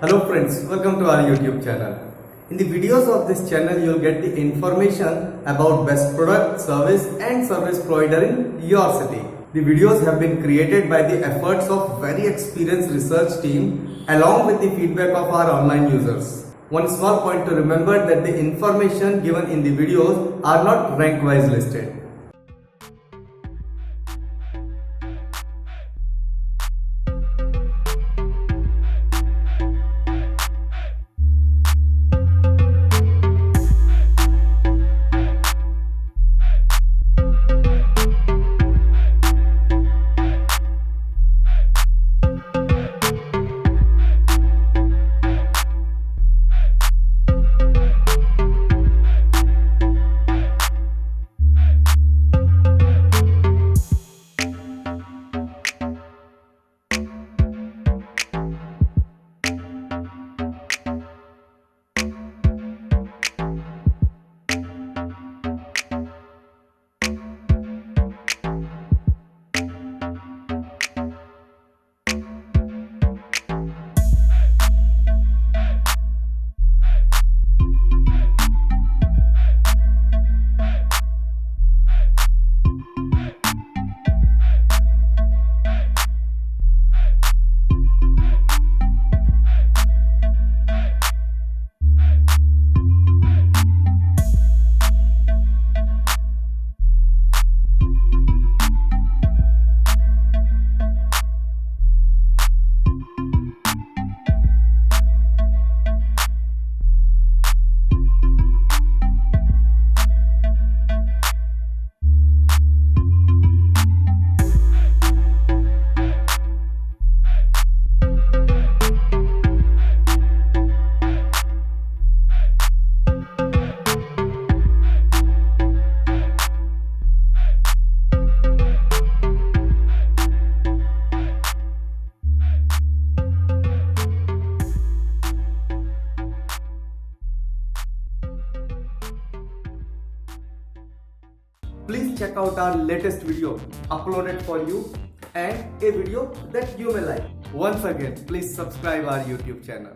Hello friends, welcome to our YouTube channel. In the videos of this channel, you'll get the information about best product, service and service provider in your city. The videos have been created by the efforts of very experienced research team along with the feedback of our online users. One small point to remember that the information given in the videos are not rank-wise listed. Please check out our latest video uploaded for you and a video that you may like. Once again, please subscribe our YouTube channel.